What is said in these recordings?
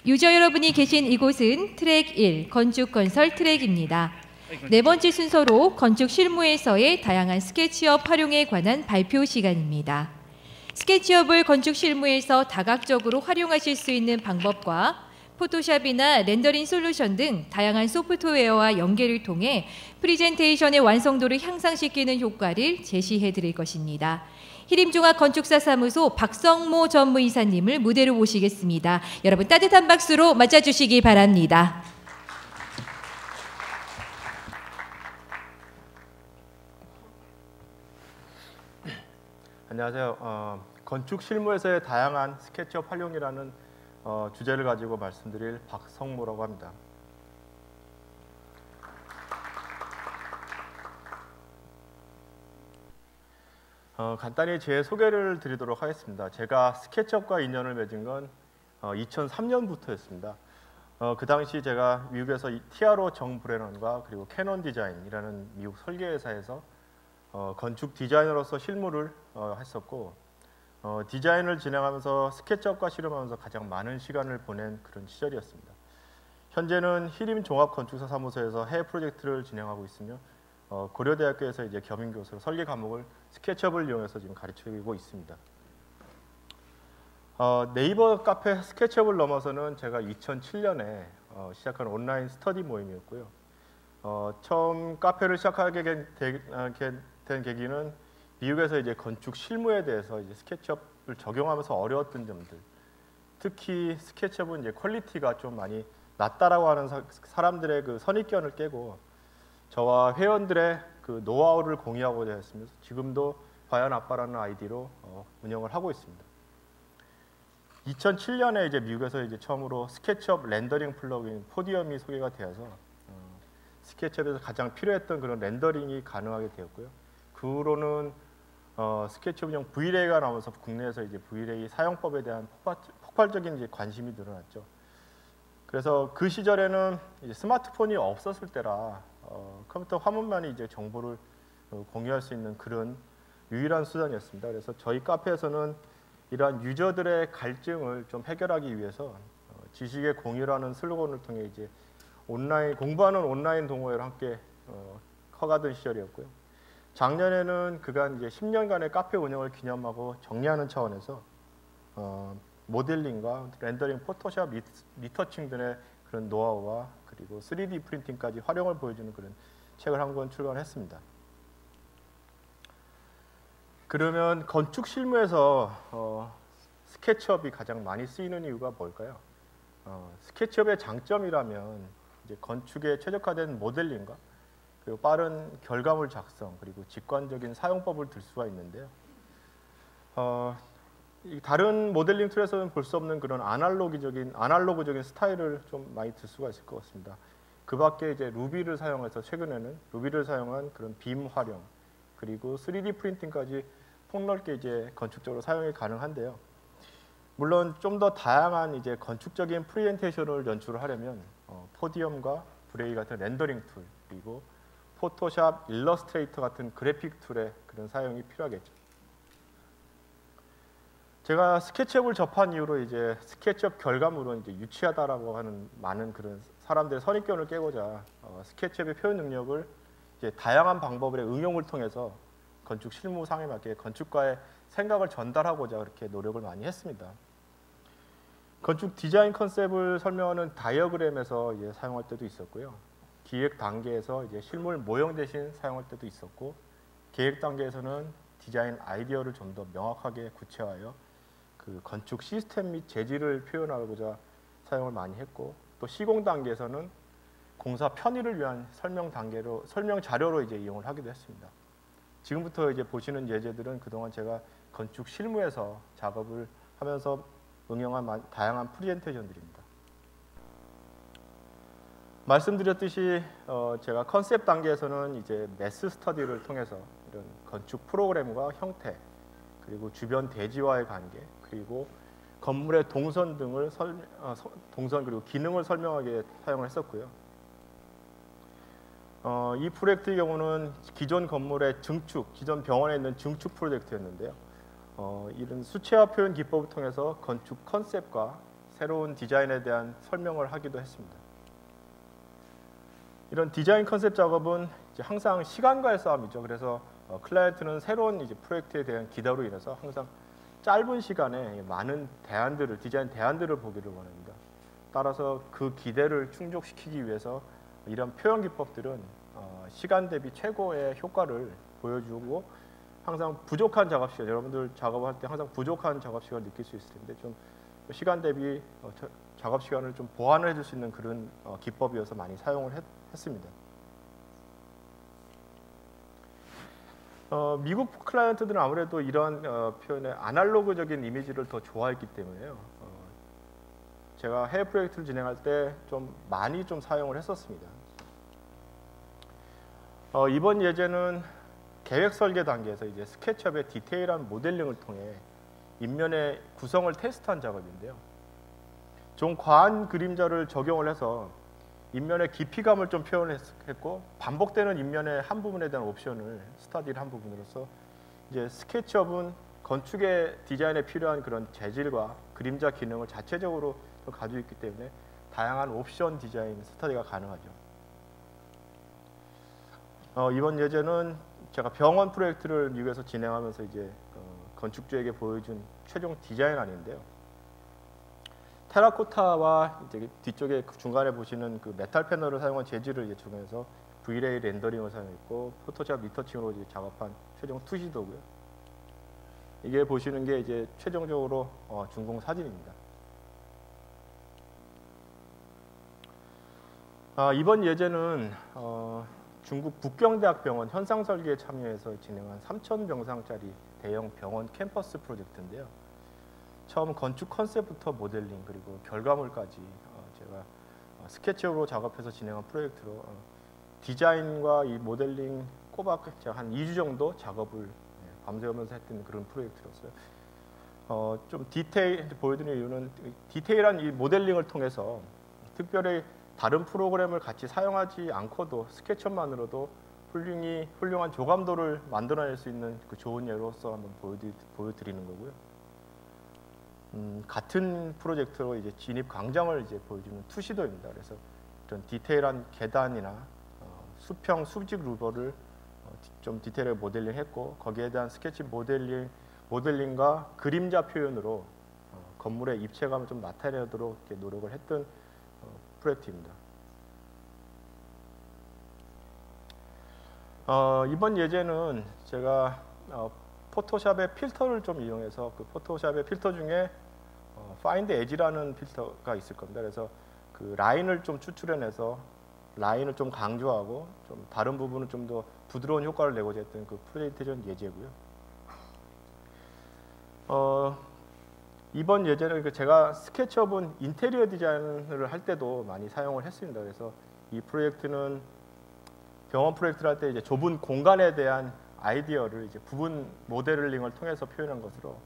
유저 여러분이 계신 이곳은 트랙 1 건축건설 트랙입니다. 네 번째 순서로 건축 실무에서의 다양한 스케치업 활용에 관한 발표 시간입니다. 스케치업을 건축 실무에서 다각적으로 활용하실 수 있는 방법과 포토샵이나 렌더링 솔루션 등 다양한 소프트웨어와 연계를 통해 프리젠테이션의 완성도를 향상시키는 효과를 제시해 드릴 것입니다. 희림종합건축사사무소 박성모 전무이사님을 무대로 모시겠습니다. 여러분 따뜻한 박수로 맞아주시기 바랍니다. 안녕하세요. 건축 실무에서의 다양한 스케치업 활용이라는 주제를 가지고 말씀드릴 박성모라고 합니다. 간단히 제 소개를 드리도록 하겠습니다. 제가 스케치업과 인연을 맺은 건 2003년부터였습니다. 그 당시 제가 미국에서 TRO 정 브레넌과 그리고 캐논 디자인이라는 미국 설계회사에서 건축 디자이너로서 실무를 했었고 디자인을 진행하면서 스케치업과 실험하면서 가장 많은 시간을 보낸 그런 시절이었습니다. 현재는 희림종합건축사사무소에서 해외 프로젝트를 진행하고 있으며 고려대학교에서 이제 겸임교수로 설계 과목을 스케치업을 이용해서 지금 가르치고 있습니다. 네이버 카페 스케치업을 넘어서는 제가 2007년에 시작한 온라인 스터디 모임이었고요. 처음 카페를 시작하게 된 계기는 미국에서 이제 건축 실무에 대해서 이제 스케치업을 적용하면서 어려웠던 점들, 특히 스케치업은 이제 퀄리티가 좀 많이 낮다라고 하는 사람들의 그 선입견을 깨고 저와 회원들의 그 노하우를 공유하고자 했습니다. 지금도 과연 아빠라는 아이디로 운영을 하고 있습니다. 2007년에 이제 미국에서 이제 처음으로 스케치업 렌더링 플러그인 포디엄이 소개가 되어서 스케치업에서 가장 필요했던 그런 렌더링이 가능하게 되었고요. 그 후로는 스케치업용 V-Ray가 나오면서 국내에서 이제 V-Ray 사용법에 대한 폭발적인 이제 관심이 늘어났죠. 그래서 그 시절에는 이제 스마트폰이 없었을 때라 컴퓨터 화면만이 이제 정보를 공유할 수 있는 그런 유일한 수단이었습니다. 그래서 저희 카페에서는 이러한 유저들의 갈증을 좀 해결하기 위해서 지식의 공유라는 슬로건을 통해 이제 공부하는 온라인 동호회를 함께 커가던 시절이었고요. 작년에는 그간 이제 10년간의 카페 운영을 기념하고 정리하는 차원에서 모델링과 렌더링, 포토샵, 리터칭 등의 그런 노하우와 그리고 3D 프린팅까지 활용을 보여주는 그런 책을 한 권 출간했습니다. 그러면 건축 실무에서 스케치업이 가장 많이 쓰이는 이유가 뭘까요? 스케치업의 장점이라면 이제 건축에 최적화된 모델링과 그리고 빠른 결과물 작성 그리고 직관적인 사용법을 들 수가 있는데요. 다른 모델링 툴에서는 볼 수 없는 그런 아날로그적인 스타일을 좀 많이 들 수가 있을 것 같습니다. 그 밖에 이제 루비를 사용해서 최근에는 루비를 사용한 그런 빔 활용 그리고 3D 프린팅까지 폭넓게 이제 건축적으로 사용이 가능한데요. 물론 좀 더 다양한 이제 건축적인 프레젠테이션을 연출을 하려면 포디엄과 브레이 같은 렌더링 툴 그리고 포토샵, 일러스트레이터 같은 그래픽 툴의 그런 사용이 필요하겠죠. 제가 스케치업을 접한 이후로 이제 스케치업 결과물은 이제 유치하다라고 하는 많은 그런 사람들의 선입견을 깨고자 스케치업의 표현 능력을 이제 다양한 방법의 응용을 통해서 건축 실무상에 맞게 건축가의 생각을 전달하고자 그렇게 노력을 많이 했습니다. 건축 디자인 컨셉을 설명하는 다이어그램에서 이제 사용할 때도 있었고요. 기획 단계에서 이제 실물 모형 대신 사용할 때도 있었고, 계획 단계에서는 디자인 아이디어를 좀 더 명확하게 구체화하여 그 건축 시스템 및 재질을 표현하고자 사용을 많이 했고, 또 시공 단계에서는 공사 편의를 위한 설명 자료로 이제 이용을 하기도 했습니다. 지금부터 이제 보시는 예제들은 그동안 제가 건축 실무에서 작업을 하면서 응용한 다양한 프레젠테이션들입니다. 말씀드렸듯이 제가 컨셉 단계에서는 이제 매스 스터디를 통해서 이런 건축 프로그램과 형태, 그리고 주변 대지와의 관계, 그리고 건물의 동선 등을 그리고 기능을 설명하게 사용을 했었고요. 이 프로젝트의 경우는 기존 건물의 증축, 기존 병원에 있는 증축 프로젝트였는데요. 이런 수채화 표현 기법을 통해서 건축 컨셉과 새로운 디자인에 대한 설명을 하기도 했습니다. 이런 디자인 컨셉 작업은 이제 항상 시간과의 싸움이죠. 그래서 클라이언트는 새로운 이제 프로젝트에 대한 기대로 인해서 항상 짧은 시간에 많은 대안들을, 디자인 대안들을 보기를 원합니다. 따라서 그 기대를 충족시키기 위해서 이런 표현 기법들은 시간 대비 최고의 효과를 보여주고 항상 부족한 작업 시간, 여러분들 작업할 때 항상 부족한 작업 시간을 느낄 수 있을 텐데 좀 시간 대비 작업 시간을 좀 보완을 해줄 수 있는 그런 기법이어서 많이 사용을 했습니다. 미국 클라이언트들은 아무래도 이런 표현의 아날로그적인 이미지를 더 좋아했기 때문에요. 제가 해외 프로젝트를 진행할 때 좀 많이 좀 사용을 했었습니다. 이번 예제는 계획 설계 단계에서 이제 스케치업의 디테일한 모델링을 통해 인면의 구성을 테스트한 작업인데요. 좀 과한 그림자를 적용을 해서 인면의 깊이감을 좀 표현했고 반복되는 인면의 한 부분에 대한 옵션을 스타디를 한 부분으로서 이제 스케치업은 건축의 디자인에 필요한 그런 재질과 그림자 기능을 자체적으로 가지고 있기 때문에 다양한 옵션 디자인 스타디가 가능하죠. 이번 예제는 제가 병원 프로젝트를 미국에서 진행하면서 이제 건축주에게 보여준 최종 디자인안인데요. 테라코타와 이제 뒤쪽에 중간에 보시는 그 메탈 패널을 사용한 재질을 예측해서 V-ray 렌더링을 사용했고 포토샵 리터칭으로 이제 작업한 최종 투시도고요. 이게 보시는 게 이제 최종적으로 준공 사진입니다. 이번 예제는 중국 북경대학병원 현상설계에 참여해서 진행한 3,000병상짜리 대형 병원 캠퍼스 프로젝트인데요. 처음 건축 컨셉부터 모델링 그리고 결과물까지 제가 스케치업으로 작업해서 진행한 프로젝트로 디자인과 이 모델링 꼬박 한 2주 정도 작업을 밤새우면서 했던 그런 프로젝트였어요. 좀 보여드리는 이유는 디테일한 이 모델링을 통해서 특별히 다른 프로그램을 같이 사용하지 않고도 스케치업만으로도 훌륭한 조감도를 만들어낼 수 있는 그 좋은 예로서 한번 보여드리는 거고요. 같은 프로젝트로 이제 진입 광장을 이제 보여주는 투시도입니다. 그래서 이런 디테일한 계단이나 수평 수직 루버를 좀 디테일하게 모델링했고 거기에 대한 스케치 모델링과 그림자 표현으로 건물의 입체감을 좀 나타내도록 이렇게 노력을 했던 프로젝트입니다. 이번 예제는 제가 포토샵의 필터를 좀 이용해서 그 포토샵의 필터 중에 Find Edge라는 필터가 있을 겁니다. 그래서 그 라인을 좀 추출해내서 라인을 좀 강조하고 좀 다른 부분은 좀 더 부드러운 효과를 내고자 했던 그 프레젠테이션 예제고요. 이번 예제는 제가 스케치업은 인테리어 디자인을 할 때도 많이 사용을 했습니다. 그래서 이 프로젝트는 병원 프로젝트를 할 때 이제 좁은 공간에 대한 아이디어를 이제 부분 모델링을 통해서 표현한 것으로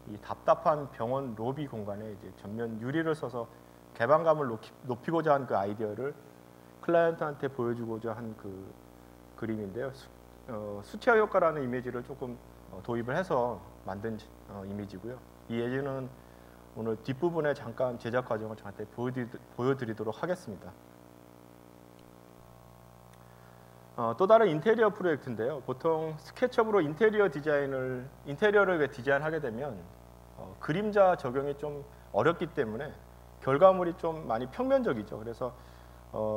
이 답답한 병원 로비 공간에 이제 전면 유리를 써서 개방감을 높이고자 한 그 아이디어를 클라이언트한테 보여주고자 한 그 그림인데요. 수채화 효과라는 이미지를 조금 도입을 해서 만든 이미지고요. 이 예제는 오늘 뒷부분에 잠깐 제작 과정을 저한테 보여드리도록 하겠습니다. 또 다른 인테리어 프로젝트인데요. 보통 스케치업으로 인테리어를 디자인하게 되면 그림자 적용이 좀 어렵기 때문에 결과물이 좀 많이 평면적이죠. 그래서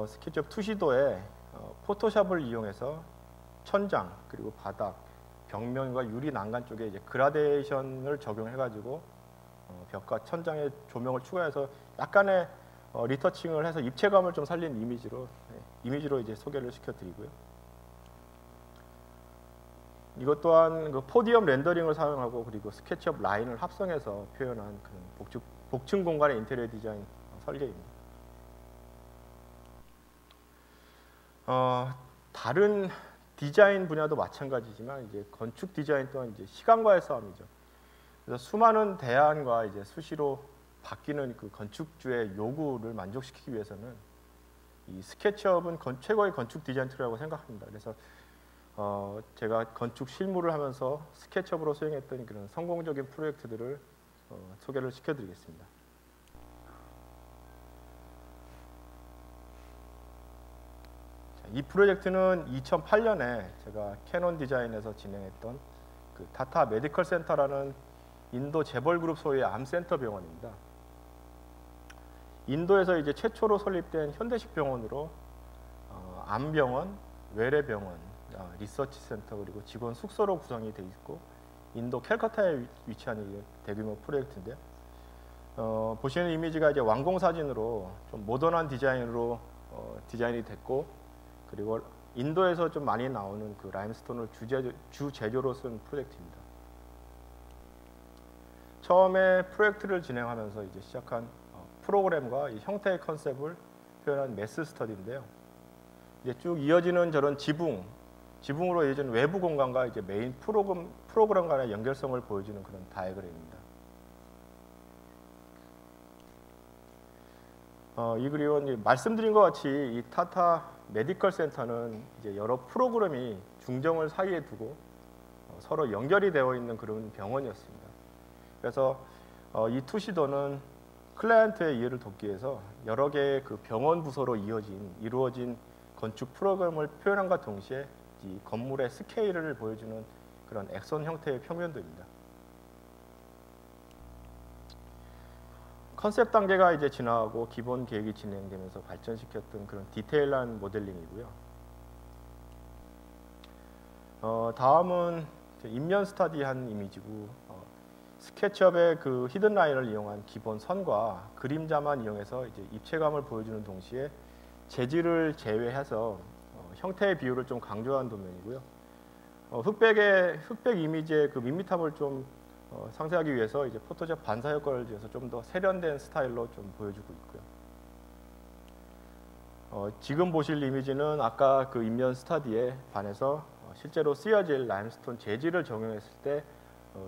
스케치업 투시도에 포토샵을 이용해서 천장 그리고 바닥, 벽면과 유리 난간 쪽에 이제 그라데이션을 적용해가지고 벽과 천장에 조명을 추가해서 약간의 리터칭을 해서 입체감을 좀 살린 이미지로 이제 소개를 시켜드리고요. 이것 또한 그 포디엄 렌더링을 사용하고 그리고 스케치업 라인을 합성해서 표현한 그런 복층 공간의 인테리어 디자인 설계입니다. 다른 디자인 분야도 마찬가지지만 이제 건축 디자인 또한 이제 시간과의 싸움이죠. 그래서 수많은 대안과 이제 수시로 바뀌는 그 건축주의 요구를 만족시키기 위해서는 이 스케치업은 최고의 건축 디자인 툴이라고 생각합니다. 그래서 제가 건축 실무를 하면서 스케치업으로 수행했던 그런 성공적인 프로젝트들을 소개를 시켜드리겠습니다. 이 프로젝트는 2008년에 제가 캐논 디자인에서 진행했던 그 타타 메디컬 센터라는 인도 재벌그룹 소유의 암센터 병원입니다. 인도에서 이제 최초로 설립된 현대식 병원으로 암병원, 외래병원, 리서치 센터 그리고 직원 숙소로 구성이 되어 있고 인도 캘커타에 위치한 대규모 프로젝트인데요. 보시는 이미지가 이제 완공 사진으로 좀 모던한 디자인으로 디자인이 됐고 그리고 인도에서 좀 많이 나오는 그 라임스톤을 주 재료로 쓴 프로젝트입니다. 처음에 프로젝트를 진행하면서 이제 시작한 프로그램과 이 형태의 컨셉을 표현한 매스 스터디인데요. 이제 쭉 이어지는 저런 지붕으로 이어지는 외부 공간과 이제 메인 프로그램 간의 연결성을 보여주는 그런 다이어그램입니다. 이 그림은 말씀드린 것 같이 이 타타 메디컬 센터는 이제 여러 프로그램이 중정을 사이에 두고 서로 연결이 되어 있는 그런 병원이었습니다. 그래서 이 투시도는 클라이언트의 이해를 돕기 위해서 여러 개의 그 병원 부서로 이루어진 건축 프로그램을 표현함과 동시에 이 건물의 스케일을 보여주는 그런 액선 형태의 평면도입니다. 컨셉 단계가 이제 지나가고 기본 계획이 진행되면서 발전시켰던 그런 디테일한 모델링이고요. 다음은 인면 스터디한 이미지고 스케치업의 그 히든 라인을 이용한 기본 선과 그림자만 이용해서 이제 입체감을 보여주는 동시에 재질을 제외해서 형태의 비율을 좀 강조한 도면이고요. 흑백 이미지의 그 밋밋함을 좀 상쇄하기 위해서 이제 포토샵 반사 효과를 지어서 좀 더 세련된 스타일로 좀 보여주고 있고요. 지금 보실 이미지는 아까 그 인면 스터디에 반해서 실제로 쓰여질 라임스톤 재질을 적용했을 때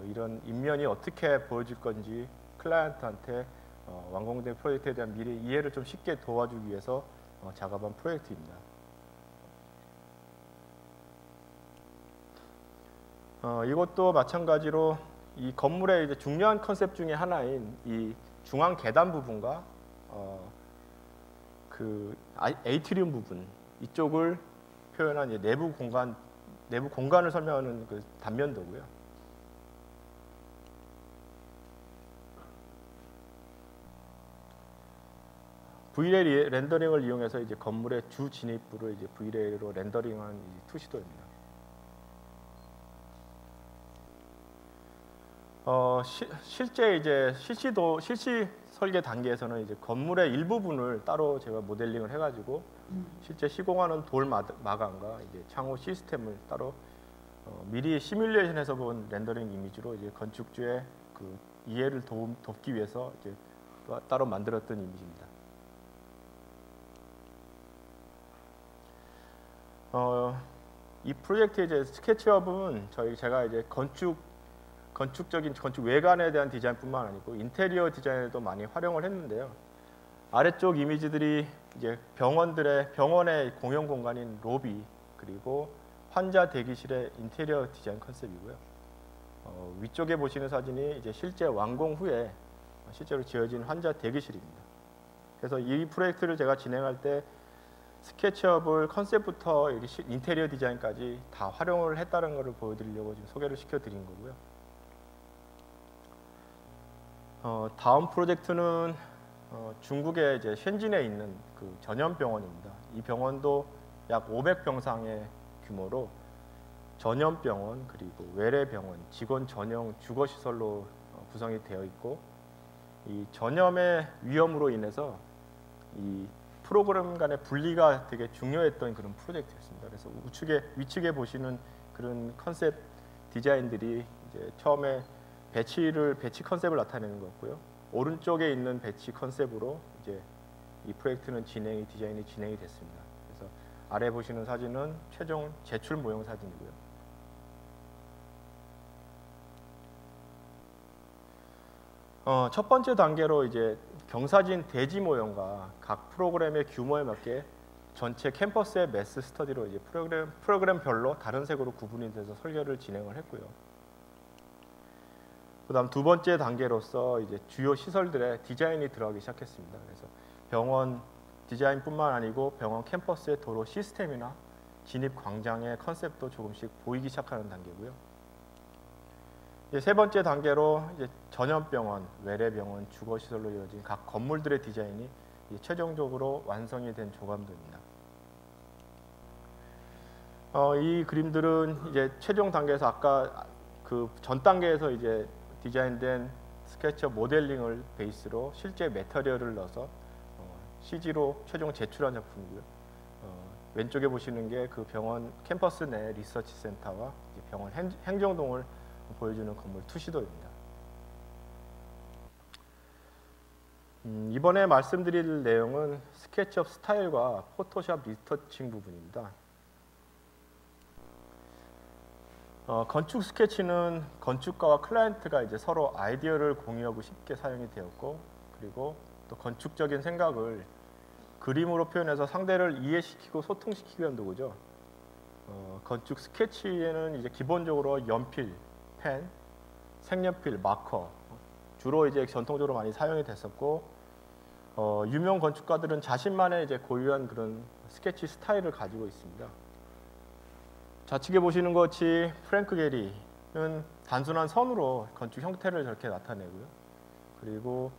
이런 인면이 어떻게 보여질 건지 클라이언트한테 완공된 프로젝트에 대한 미래 이해를 좀 쉽게 도와주기 위해서 작업한 프로젝트입니다. 이것도 마찬가지로 이 건물의 이제 중요한 컨셉 중에 하나인 이 중앙 계단 부분과 그 에이트리움 부분 이쪽을 표현한 이제 내부 공간을 설명하는 그 단면도고요. V-ray 렌더링을 이용해서 이제 건물의 주 진입부를 이제 V-ray로 렌더링한 이 투시도입니다. 실제 이제 실시 설계 단계에서는 이제 건물의 일부분을 따로 제가 모델링을 해가지고 실제 시공하는 돌 마감과 이제 창호 시스템을 따로 미리 시뮬레이션해서 본 렌더링 이미지로 이제 건축주의 그 이해를 돕기 위해서 이제 따로 만들었던 이미지입니다. 이 프로젝트의 이제 스케치업은 제가 이제 건축 외관에 대한 디자인뿐만 아니고 인테리어 디자인에도 많이 활용을 했는데요. 아래쪽 이미지들이 이제 병원의 공용 공간인 로비 그리고 환자 대기실의 인테리어 디자인 컨셉이고요. 위쪽에 보시는 사진이 이제 실제 완공 후에 실제로 지어진 환자 대기실입니다. 그래서 이 프로젝트를 제가 진행할 때 스케치업을 컨셉부터 인테리어 디자인까지 다 활용을 했다는 것을 보여드리려고 지금 소개를 시켜드린 거고요. 다음 프로젝트는 중국의 이제 셴진에 있는 그 전염병원입니다. 이 병원도 약 500병상의 규모로 전염병원 그리고 외래병원, 직원 전용 주거시설로 구성이 되어 있고 이 전염의 위험으로 인해서 이 프로그램 간의 분리가 되게 중요했던 그런 프로젝트였습니다. 그래서 위측에 보시는 그런 컨셉 디자인들이 이제 처음에 배치 컨셉을 나타내는 거고요. 오른쪽에 있는 배치 컨셉으로 이제 이 프로젝트는 디자인이 진행이 됐습니다. 그래서 아래 보시는 사진은 최종 제출 모형 사진이고요. 첫 번째 단계로 이제 경사진 대지 모형과 각 프로그램의 규모에 맞게 전체 캠퍼스의 매스 스터디로 이제 프로그램별로 다른 색으로 구분이 돼서 설계를 진행을 했고요. 그다음 두 번째 단계로서 이제 주요 시설들의 디자인이 들어가기 시작했습니다. 그래서 병원 디자인뿐만 아니고 병원 캠퍼스의 도로 시스템이나 진입 광장의 컨셉도 조금씩 보이기 시작하는 단계고요. 이제 세 번째 단계로 이제 전염병원, 외래병원, 주거시설로 이루어진 각 건물들의 디자인이 최종적으로 완성이 된 조감도입니다. 이 그림들은 이제 최종 단계에서 아까 그 전 단계에서 이제 디자인된 스케치업 모델링을 베이스로 실제 매터리얼을 넣어서 CG로 최종 제출한 작품이고요. 왼쪽에 보시는 게 그 병원 캠퍼스 내 리서치 센터와 병원 행정동을 보여주는 건물 투시도입니다. 이번에 말씀드릴 내용은 스케치업 스타일과 포토샵 리터칭 부분입니다. 건축 스케치는 건축가와 클라이언트가 이제 서로 아이디어를 공유하고 쉽게 사용이 되었고, 그리고 또 건축적인 생각을 그림으로 표현해서 상대를 이해시키고 소통시키기 위한 도구죠. 건축 스케치에는 이제 기본적으로 연필, 펜, 색연필, 마커 주로 이제 전통적으로 많이 사용이 됐었고, 유명 건축가들은 자신만의 이제 고유한 그런 스케치 스타일을 가지고 있습니다. 좌측에 보시는 것 같이 프랭크 게리는 단순한 선으로 건축 형태를 저렇게 나타내고요. 그리고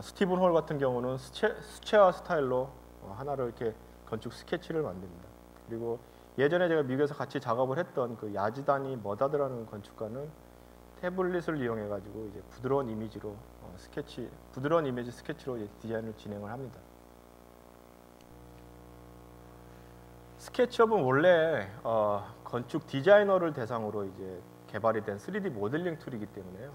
스티븐 홀 같은 경우는 수채화 스타일로 하나를 이렇게 건축 스케치를 만듭니다. 그리고 예전에 제가 미국에서 같이 작업을 했던 그 야지다니 머다드라는 건축가는 태블릿을 이용해 가지고 이제 부드러운 이미지 스케치로 이제 디자인을 진행을 합니다. 스케치업은 원래 건축 디자이너를 대상으로 이제 개발이 된 3D 모델링 툴이기 때문에요.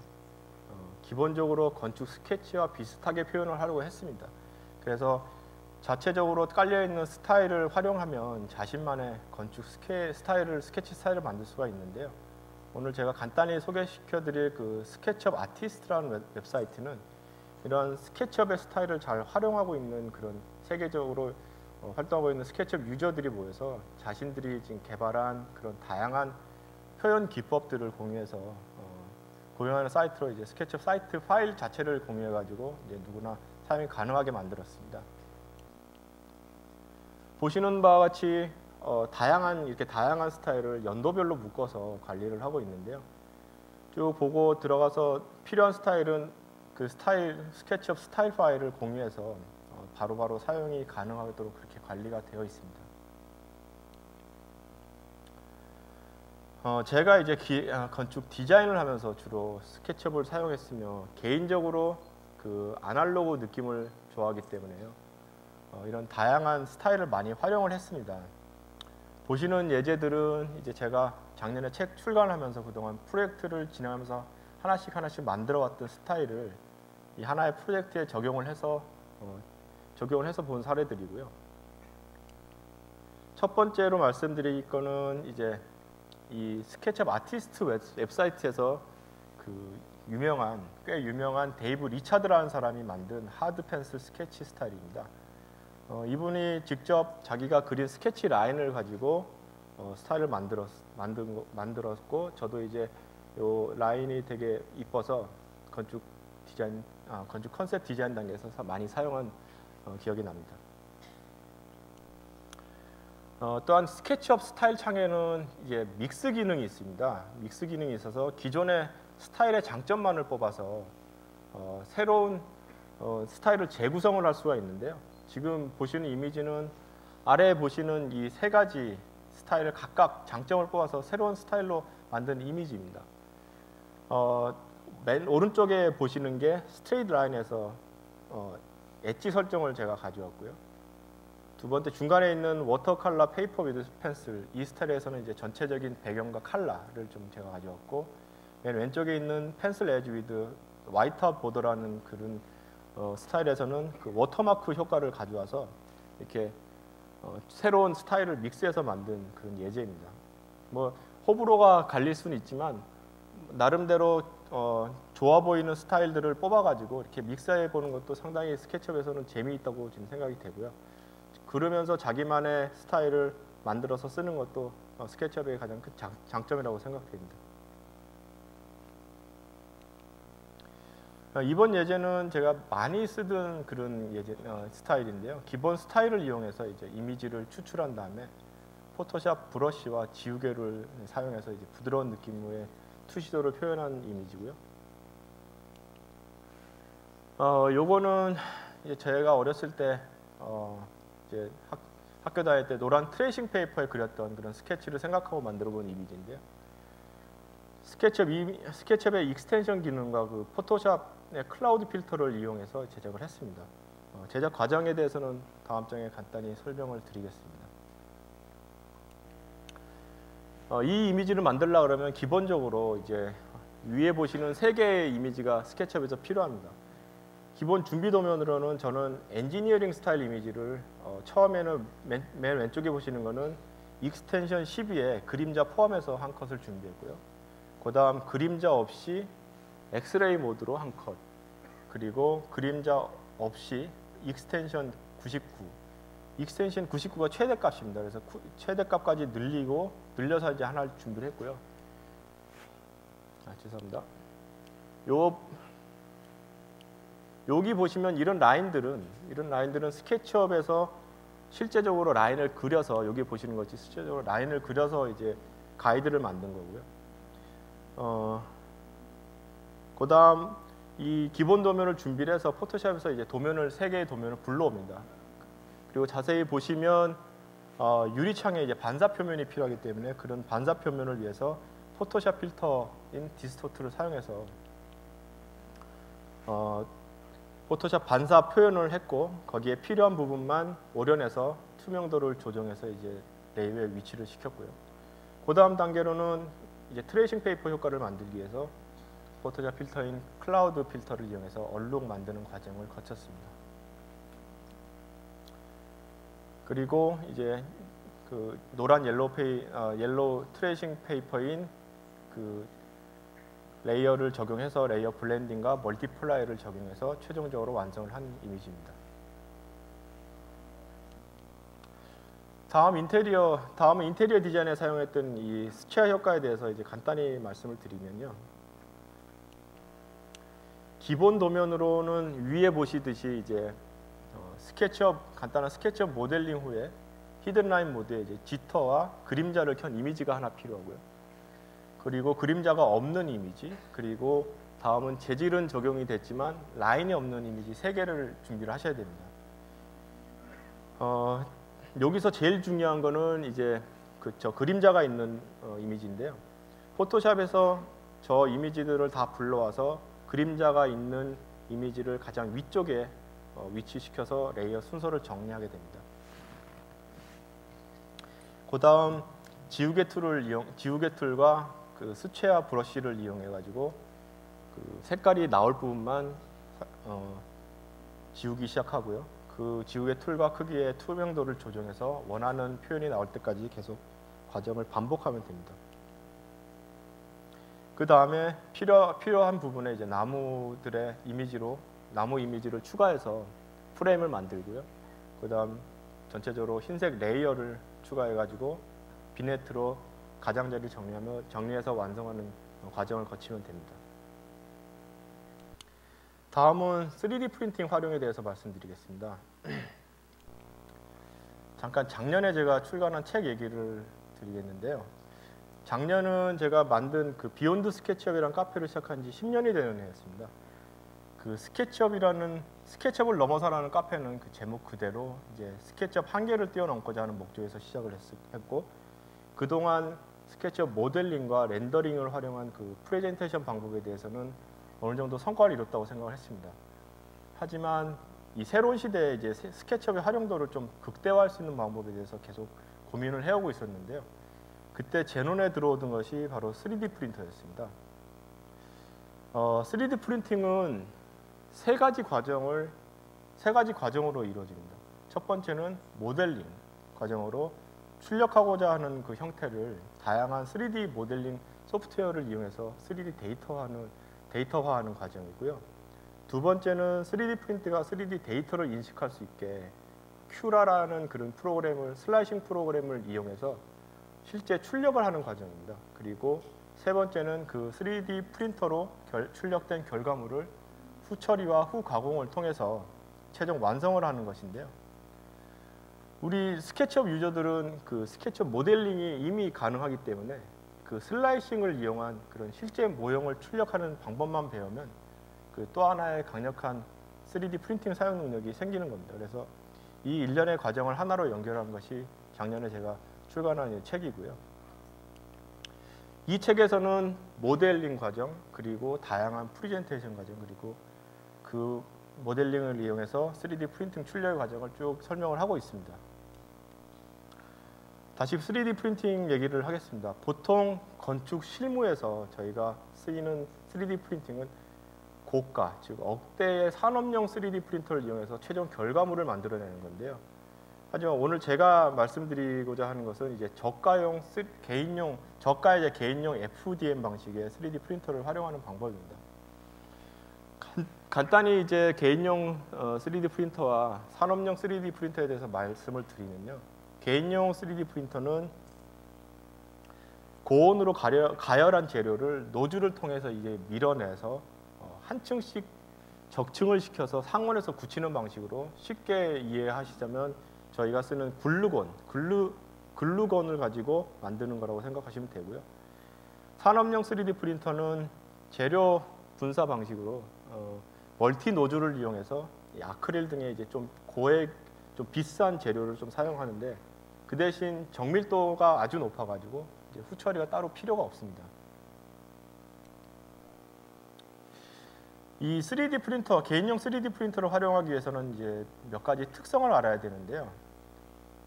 기본적으로 건축 스케치와 비슷하게 표현을 하려고 했습니다. 그래서 자체적으로 깔려 있는 스타일을 활용하면 자신만의 건축 스케치 스타일을 만들 수가 있는데요. 오늘 제가 간단히 소개시켜드릴 그 스케치업 아티스트라는 웹사이트는 이런 스케치업의 스타일을 잘 활용하고 있는 그런 세계적으로 활동하고 있는 스케치업 유저들이 모여서 자신들이 지금 개발한 그런 다양한 표현 기법들을 공유해서 고용하는 사이트로 이제 스케치업 사이트 파일 자체를 공유해가지고 이제 누구나 사용이 가능하게 만들었습니다. 보시는 바와 같이 이렇게 다양한 스타일을 연도별로 묶어서 관리를 하고 있는데요. 쭉 보고 들어가서 필요한 스타일은 그 스케치업 스타일 파일을 공유해서 바로바로 사용이 가능하도록 그렇게 관리가 되어 있습니다. 제가 이제 건축 디자인을 하면서 주로 스케치업을 사용했으며 개인적으로 그 아날로그 느낌을 좋아하기 때문에요. 이런 다양한 스타일을 많이 활용을 했습니다. 보시는 예제들은 이제 제가 작년에 책 출간하면서 그동안 프로젝트를 진행하면서 하나씩 만들어 왔던 스타일을 이 하나의 프로젝트에 적용을 해서 본 사례들이고요. 첫 번째로 말씀드릴 거는 이제 이 스케치업 아티스트 웹사이트에서 그 꽤 유명한 데이브 리차드라는 사람이 만든 하드 펜슬 스케치 스타일입니다. 이분이 직접 자기가 그린 스케치 라인을 가지고 스타일을 만들었고, 저도 이제 요 라인이 되게 이뻐서 건축 컨셉 디자인 단계에서 많이 사용한 기억이 납니다. 또한 스케치업 스타일 창에는 이제 믹스 기능이 있습니다. 믹스 기능이 있어서 기존의 스타일의 장점만을 뽑아서 새로운 스타일을 재구성을 할 수가 있는데요. 지금 보시는 이미지는 아래에 보시는 이 세 가지 스타일을 각각 장점을 뽑아서 새로운 스타일로 만든 이미지입니다. 맨 오른쪽에 보시는 게 스트레이트 라인에서 엣지 설정을 제가 가져왔고요. 두 번째 중간에 있는 워터 컬러 페이퍼 위드 펜슬, 이 스타일에서는 이제 전체적인 배경과 컬러를 좀 제가 가져왔고, 맨 왼쪽에 있는 펜슬 에지 위드 화이트아웃 보더라는 그런 스타일에서는 그 워터마크 효과를 가져와서 이렇게 새로운 스타일을 믹스해서 만든 그런 예제입니다. 뭐 호불호가 갈릴 수는 있지만 나름대로 좋아 보이는 스타일들을 뽑아가지고 이렇게 믹스해 보는 것도 상당히 스케치업에서는 재미있다고 지금 생각이 되고요. 그러면서 자기만의 스타일을 만들어서 쓰는 것도 스케치업의 가장 큰 장점이라고 생각됩니다. 이번 예제는 제가 많이 쓰던 그런 예제 스타일인데요. 기본 스타일을 이용해서 이제 이미지를 추출한 다음에 포토샵 브러쉬와 지우개를 사용해서 이제 부드러운 느낌의 투시도를 표현한 이미지고요. 요거는 이제 제가 어렸을 때 이제 학교 다닐 때 노란 트레이싱 페이퍼에 그렸던 그런 스케치를 생각하고 만들어본 이미지인데요. 스케치업의 익스텐션 기능과 그 포토샵의 클라우드 필터를 이용해서 제작을 했습니다. 제작 과정에 대해서는 다음 장에 간단히 설명을 드리겠습니다. 이 이미지를 만들려고 그러면 기본적으로 이제 위에 보시는 3개의 이미지가 스케치업에서 필요합니다. 기본 준비 도면으로는 저는 엔지니어링 스타일 이미지를 처음에는 맨 왼쪽에 보시는 거는 익스텐션 12에 그림자 포함해서 한 컷을 준비했고요. 그 다음 그림자 없이 엑스레이 모드로 한 컷, 그리고 그림자 없이 익스텐션 99, 익스텐션 99가 최대값입니다. 그래서 최대값까지 늘려서 이제 하나를 준비를 했고요. 죄송합니다. 여기 보시면 이런 라인들은 스케치업에서 실제적으로 라인을 그려서, 여기 보시는 것이 실제적으로 라인을 그려서 이제 가이드를 만든 거고요. 그다음 이 기본 도면을 준비를 해서 포토샵에서 이제 3개의 도면을 불러옵니다. 그리고 자세히 보시면 유리창에 이제 반사 표면이 필요하기 때문에 그런 반사 표면을 위해서 포토샵 필터인 디스토트를 사용해서 포토샵 반사 표현을 했고, 거기에 필요한 부분만 오려내서 투명도를 조정해서 이제 레이어의 위치를 시켰고요. 그 다음 단계로는 이제 트레이싱 페이퍼 효과를 만들기 위해서 포토샵 필터인 클라우드 필터를 이용해서 얼룩 만드는 과정을 거쳤습니다. 그리고 이제 그 노란 옐로우 트레이싱 페이퍼인 그 레이어를 적용해서 레이어 블렌딩과 멀티플라이를 적용해서 최종적으로 완성을 한 이미지입니다. 다음은 인테리어 디자인에 사용했던 이 스퀘어 효과에 대해서 이제 간단히 말씀을 드리면요. 기본 도면으로는 위에 보시듯이 이제 간단한 스케치업 모델링 후에 히든 라인 모드에 이제 지터와 그림자를 켠 이미지가 하나 필요하고요. 그리고 그림자가 없는 이미지, 그리고 다음은 재질은 적용이 됐지만 라인이 없는 이미지 3개를 준비를 하셔야 됩니다. 여기서 제일 중요한 거는 이제 그림자가 있는 이미지인데요. 포토샵에서 저 이미지들을 다 불러와서 그림자가 있는 이미지를 가장 위쪽에 위치시켜서 레이어 순서를 정리하게 됩니다. 그 다음 지우개 툴과 그 스퀘어 브러쉬를 이용해 가지고 그 색깔이 나올 부분만 지우기 시작하고요. 그 지우개 툴과 크기의 투명도를 조정해서 원하는 표현이 나올 때까지 계속 과정을 반복하면 됩니다. 그 다음에 필요한 부분에 이제 나무 이미지를 추가해서 프레임을 만들고요. 그 다음 전체적으로 흰색 레이어를 추가해 가지고 비네트로 가장자리를 정리해서 완성하는 과정을 거치면 됩니다. 다음은 3D 프린팅 활용에 대해서 말씀드리겠습니다. 잠깐 작년에 제가 출간한 책 얘기를 드리겠는데요. 작년은 제가 만든 그 비욘드 스케치업이라는 카페를 시작한 지 10년이 되는 해였습니다. 그 스케치업을 넘어서라는 카페는 그 제목 그대로 이제 스케치업 한계를 뛰어넘고자 하는 목적에서 시작을 했고, 그동안 스케치업 모델링과 렌더링을 활용한 그 프레젠테이션 방법에 대해서는 어느 정도 성과를 이뤘다고 생각을 했습니다. 하지만 이 새로운 시대에 이제 스케치업의 활용도를 좀 극대화할 수 있는 방법에 대해서 계속 고민을 해오고 있었는데요. 그때 제 눈에 들어오던 것이 바로 3D 프린터였습니다. 3D 프린팅은 세 가지 과정으로 이루어집니다. 첫 번째는 모델링 과정으로 출력하고자 하는 그 형태를 다양한 3D 모델링 소프트웨어를 이용해서 3D 데이터화하는 과정이고요. 두 번째는 3D 프린트가 3D 데이터를 인식할 수 있게 큐라라는 그런 슬라이싱 프로그램을 이용해서 실제 출력을 하는 과정입니다. 그리고 세 번째는 그 3D 프린터로 출력된 결과물을 후처리와 후가공을 통해서 최종 완성을 하는 것인데요. 우리 스케치업 유저들은 그 스케치업 모델링이 이미 가능하기 때문에 그 슬라이싱을 이용한 그런 실제 모형을 출력하는 방법만 배우면 그 또 하나의 강력한 3D 프린팅 사용 능력이 생기는 겁니다. 그래서 이 일련의 과정을 하나로 연결한 것이 작년에 제가 출간한 책이고요. 이 책에서는 모델링 과정, 그리고 다양한 프리젠테이션 과정, 그리고 그 모델링을 이용해서 3D 프린팅 출력 과정을 쭉 설명을 하고 있습니다. 다시 3D 프린팅 얘기를 하겠습니다. 보통 건축 실무에서 저희가 쓰이는 3D 프린팅은 고가, 즉 억대의 산업용 3D 프린터를 이용해서 최종 결과물을 만들어내는 건데요. 하지만 오늘 제가 말씀드리고자 하는 것은 이제 저가의 개인용 FDM 방식의 3D 프린터를 활용하는 방법입니다. 간단히 이제 개인용 3D 프린터와 산업용 3D 프린터에 대해서 말씀을 드리면요. 개인용 3D 프린터는 고온으로 가열한 재료를 노즐을 통해서 이제 밀어내서 한 층씩 적층을 시켜서 상온에서 굳히는 방식으로 쉽게 이해하시자면 저희가 쓰는 글루건을 가지고 만드는 거라고 생각하시면 되고요. 산업용 3D 프린터는 재료 분사 방식으로 멀티 노즐을 이용해서 아크릴 등의 이제 좀 비싼 재료를 좀 사용하는데 그 대신 정밀도가 아주 높아가지고 이제 후처리가 따로 필요가 없습니다. 이 3D 프린터, 개인용 3D 프린터를 활용하기 위해서는 이제 몇 가지 특성을 알아야 되는데요.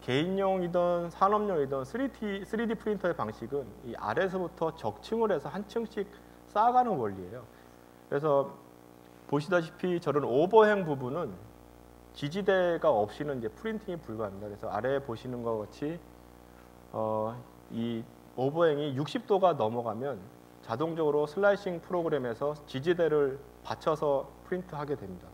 개인용이든 산업용이든 3D 프린터의 방식은 이 아래에서부터 적층을 해서 한 층씩 쌓아가는 원리예요. 그래서 보시다시피 저런 오버행 부분은 지지대가 없이는 이제 프린팅이 불가합니다. 그래서 아래에 보시는 것 같이 이 오버행이 60도가 넘어가면 자동적으로 슬라이싱 프로그램에서 지지대를 받쳐서 프린트하게 됩니다.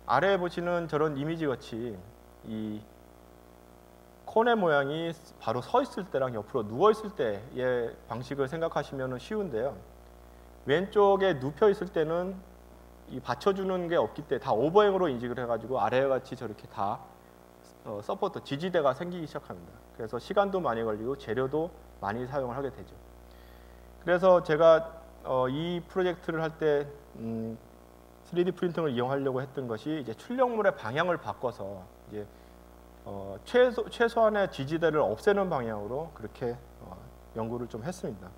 아래에 보시는 저런 이미지 같이 이 콘의 모양이 바로 서 있을 때랑 옆으로 누워 있을 때의 방식을 생각하시면 쉬운데요. 왼쪽에 눕혀 있을 때는 이 받쳐주는 게 없기 때문에 다 오버행으로 인식을 해가지고 아래와 같이 저렇게 다 서포터 지지대가 생기기 시작합니다. 그래서 시간도 많이 걸리고 재료도 많이 사용을 하게 되죠. 그래서 제가 이 프로젝트를 할 때 3D 프린팅을 이용하려고 했던 것이 이제 출력물의 방향을 바꿔서 이제 최소한의 지지대를 없애는 방향으로 그렇게 연구를 좀 했습니다.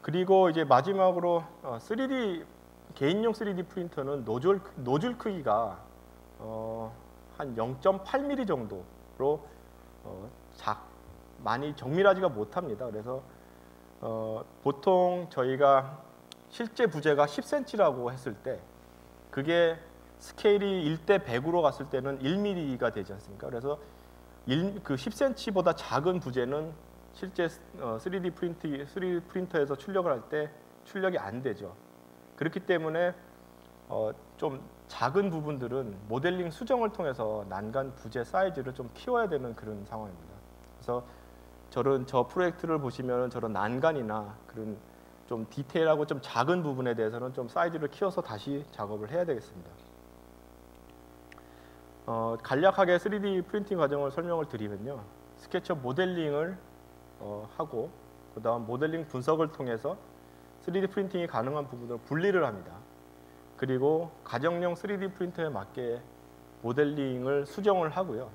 그리고 이제 마지막으로 개인용 3D 프린터는 노즐 크기가 한 0.8mm 정도로 많이 정밀하지가 못합니다. 그래서 보통 저희가 실제 부재가 10cm라고 했을 때 그게 스케일이 1:100으로 갔을 때는 1mm가 되지 않습니까? 그래서 그 10cm보다 작은 부재는 실제 3D 프린터에서 출력을 할 때 출력이 안 되죠. 그렇기 때문에 좀 작은 부분들은 모델링 수정을 통해서 난간 부재 사이즈를 좀 키워야 되는 그런 상황입니다. 그래서 저 프로젝트를 보시면 저런 난간이나 그런 좀 디테일하고 좀 작은 부분에 대해서는 좀 사이즈를 키워서 다시 작업을 해야 되겠습니다. 간략하게 3D 프린팅 과정을 설명을 드리면요. 스케치업 모델링을 하고 그 다음 모델링 분석을 통해서 3D 프린팅이 가능한 부분을 분리를 합니다. 그리고 가정용 3D 프린터에 맞게 모델링을 수정을 하고요.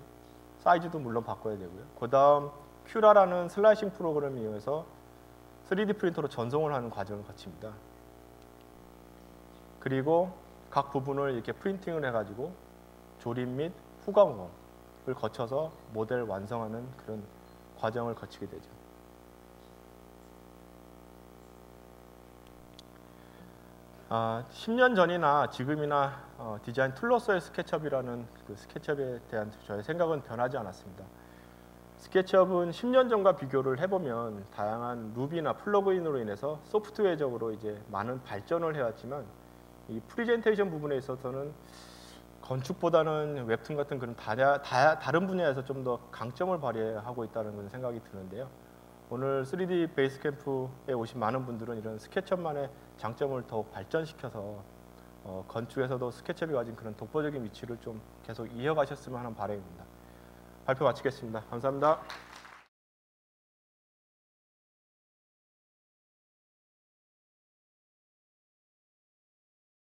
사이즈도 물론 바꿔야 되고요. 그 다음 큐라라는 슬라이싱 프로그램을 이용해서 3D 프린터로 전송을 하는 과정을 거칩니다. 그리고 각 부분을 이렇게 프린팅을 해가지고 조립 및 후가공을 거쳐서 모델 완성하는 그런 과정을 거치게 되죠. 아, 10년 전이나 지금이나 디자인 툴로서의 스케치업이라는 그 스케치업에 대한 저의 생각은 변하지 않았습니다. 스케치업은 10년 전과 비교를 해보면 다양한 루비나 플러그인으로 인해서 소프트웨어적으로 이제 많은 발전을 해왔지만 이 프리젠테이션 부분에 있어서는 건축보다는 웹툰 같은 그런 다른 분야에서 좀 더 강점을 발휘하고 있다는 그런 생각이 드는데요. 오늘 3D 베이스 캠프에 오신 많은 분들은 이런 스케치업만의 장점을 더욱 발전시켜서 건축에서도 스케치업이 가진 그런 독보적인 위치를 좀 계속 이어가셨으면 하는 바람입니다. 발표 마치겠습니다. 감사합니다.